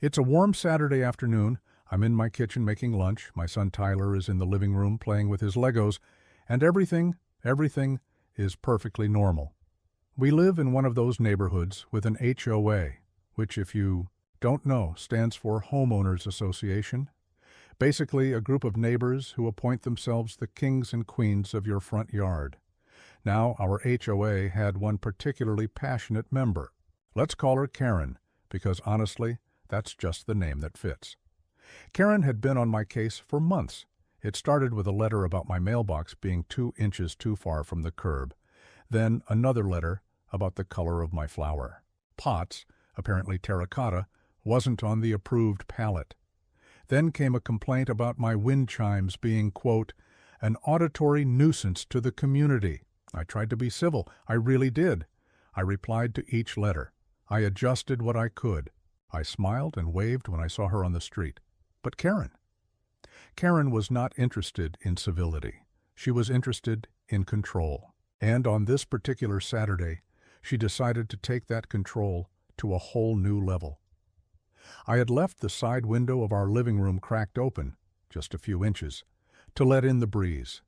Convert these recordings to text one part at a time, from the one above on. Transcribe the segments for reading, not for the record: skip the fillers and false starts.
It's a warm Saturday afternoon. I'm in my kitchen making lunch. My son Tyler is in the living room playing with his Legos, and everything is perfectly normal. We live in one of those neighborhoods with an HOA, which, if you don't know, stands for Homeowners Association. Basically, a group of neighbors who appoint themselves the kings and queens of your front yard. Now, our HOA had one particularly passionate member. Let's call her Karen, because honestly, that's just the name that fits. Karen had been on my case for months. It started with a letter about my mailbox being 2 inches too far from the curb. Then another letter about the color of my flower. Pots, apparently terracotta, wasn't on the approved palette. Then came a complaint about my wind chimes being, quote, an auditory nuisance to the community. I tried to be civil. I really did. I replied to each letter. I adjusted what I could. I smiled and waved when I saw her on the street. But Karen was not interested in civility. She was interested in control. And on this particular Saturday, she decided to take that control to a whole new level. I had left the side window of our living room cracked open, just a few inches, to let in the breeze.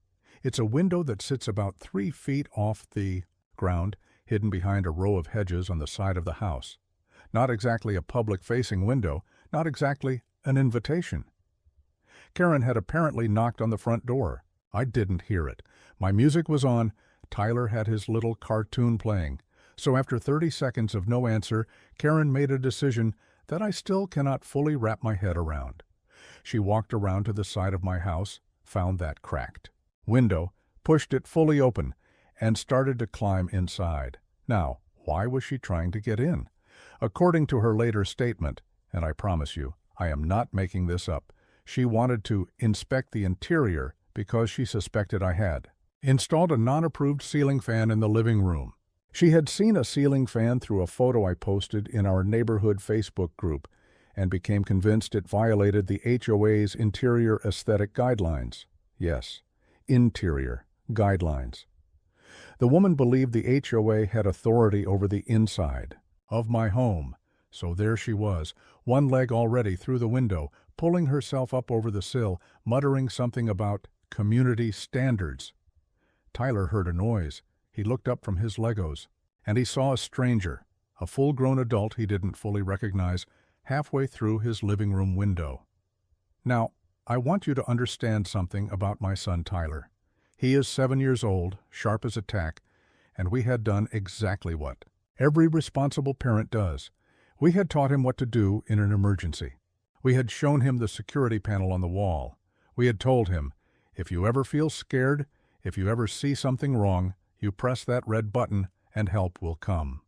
It's a window that sits about 3 feet off the ground, hidden behind a row of hedges on the side of the house. Not exactly a public-facing window, not exactly an invitation. Karen had apparently knocked on the front door. I didn't hear it. My music was on. Tyler had his little cartoon playing. So after 30 seconds of no answer, Karen made a decision that I still cannot fully wrap my head around. She walked around to the side of my house, found that cracked window, pushed it fully open, and started to climb inside. Now, why was she trying to get in? According to her later statement, and I promise you, I am not making this up, she wanted to inspect the interior because she suspected I had installed a non-approved ceiling fan in the living room. She had seen a ceiling fan through a photo I posted in our neighborhood Facebook group and became convinced it violated the HOA's interior aesthetic guidelines. Yes, interior guidelines. The woman believed the HOA had authority over the inside of my home, so there she was, one leg already through the window, pulling herself up over the sill, muttering something about community standards. Tyler heard a noise. He looked up from his Legos, and he saw a stranger, a full-grown adult he didn't fully recognize, halfway through his living room window. Now, I want you to understand something about my son Tyler. He is 7 years old, sharp as a tack, and we had done exactly what every responsible parent does. We had taught him what to do in an emergency. We had shown him the security panel on the wall. We had told him, if you ever feel scared, if you ever see something wrong, you press that red button and help will come.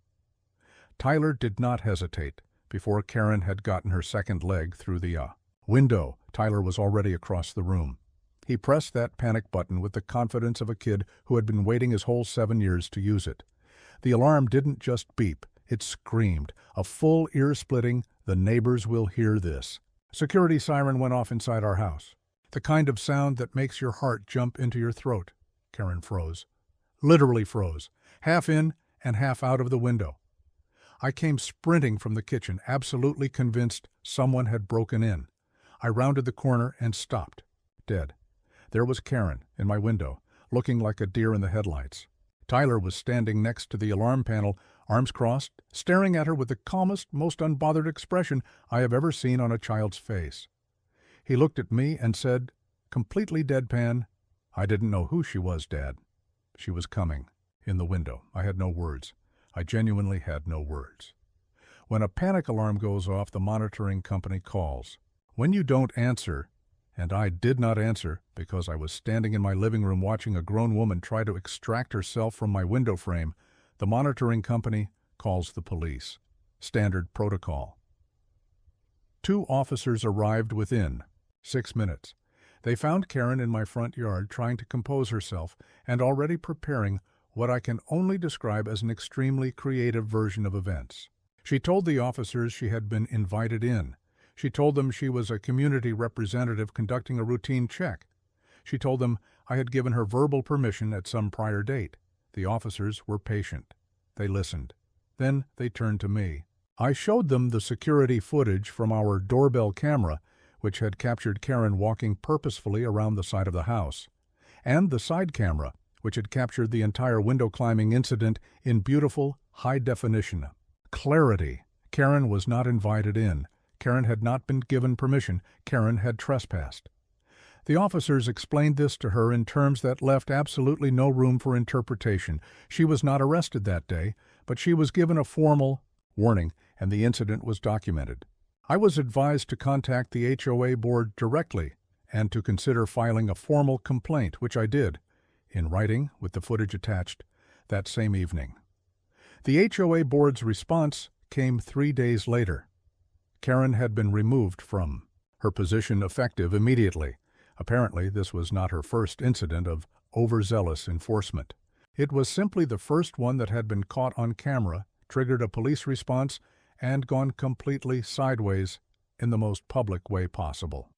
Tyler did not hesitate. Before Karen had gotten her second leg through the window, Tyler was already across the room. He pressed that panic button with the confidence of a kid who had been waiting his whole 7 years to use it. The alarm didn't just beep, it screamed, a full ear-splitting, the neighbors will hear this. Security siren went off inside our house. The kind of sound that makes your heart jump into your throat. Karen froze. Literally froze, half in and half out of the window. I came sprinting from the kitchen, absolutely convinced someone had broken in. I rounded the corner and stopped, dead. There was Karen in my window, looking like a deer in the headlights. Tyler was standing next to the alarm panel, arms crossed, staring at her with the calmest, most unbothered expression I have ever seen on a child's face. He looked at me and said, completely deadpan, I didn't know who she was, Dad. She was coming, in the window. I had no words. I genuinely had no words. When a panic alarm goes off, the monitoring company calls. When you don't answer, and I did not answer because I was standing in my living room watching a grown woman try to extract herself from my window frame, the monitoring company calls the police. Standard protocol. 2 officers arrived within 6 minutes. They found Karen in my front yard trying to compose herself and already preparing what I can only describe as an extremely creative version of events. She told the officers she had been invited in. She told them she was a community representative conducting a routine check. She told them I had given her verbal permission at some prior date. The officers were patient. They listened. Then they turned to me. I showed them the security footage from our doorbell camera, which had captured Karen walking purposefully around the side of the house, and the side camera, which had captured the entire window climbing incident in beautiful, high definition. Clarity. Karen was not invited in. Karen had not been given permission. Karen had trespassed. The officers explained this to her in terms that left absolutely no room for interpretation. She was not arrested that day, but she was given a formal warning, and the incident was documented. I was advised to contact the HOA board directly and to consider filing a formal complaint, which I did, in writing with the footage attached, that same evening. The HOA board's response came 3 days later. Karen had been removed from her position effective immediately. Apparently, this was not her first incident of overzealous enforcement. It was simply the first one that had been caught on camera, triggered a police response, and gone completely sideways in the most public way possible.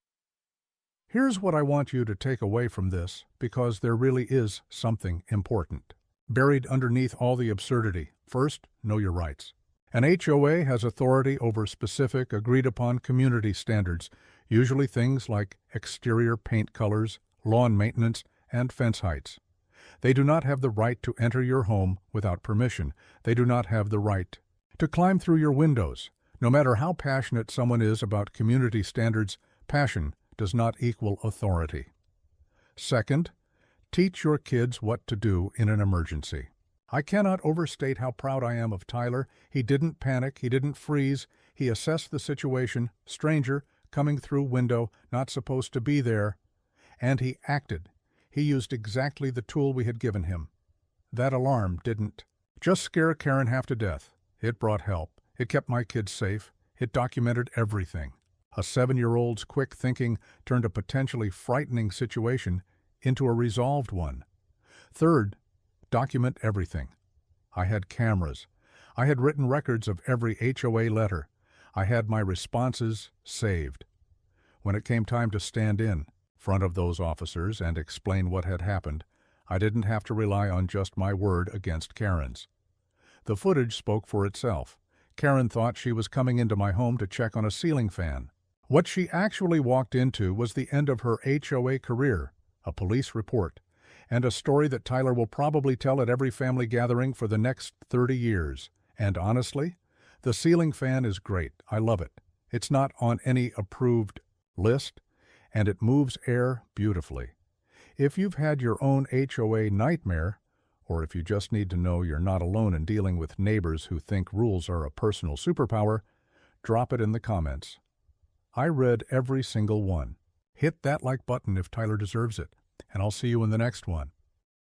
Here's what I want you to take away from this, because there really is something important. Buried underneath all the absurdity, first, know your rights. An HOA has authority over specific, agreed-upon community standards, usually things like exterior paint colors, lawn maintenance, and fence heights. They do not have the right to enter your home without permission. They do not have the right to climb through your windows. No matter how passionate someone is about community standards, passion does not equal authority. Second, teach your kids what to do in an emergency. I cannot overstate how proud I am of Tyler. He didn't panic, he didn't freeze, he assessed the situation, stranger, coming through window, not supposed to be there, and he acted. He used exactly the tool we had given him. That alarm didn't just scare Karen half to death. It brought help. It kept my kids safe. It documented everything. A 7-year-old's quick thinking turned a potentially frightening situation into a resolved one. Third, document everything. I had cameras. I had written records of every HOA letter. I had my responses saved. When it came time to stand in front of those officers and explain what had happened, I didn't have to rely on just my word against Karen's. The footage spoke for itself. Karen thought she was coming into my home to check on a ceiling fan. What she actually walked into was the end of her HOA career, a police report, and a story that Tyler will probably tell at every family gathering for the next 30 years. And honestly, the ceiling fan is great. I love it. It's not on any approved list, and it moves air beautifully. If you've had your own HOA nightmare, or if you just need to know you're not alone in dealing with neighbors who think rules are a personal superpower, drop it in the comments. I read every single one. Hit that like button if Tyler deserves it, and I'll see you in the next one.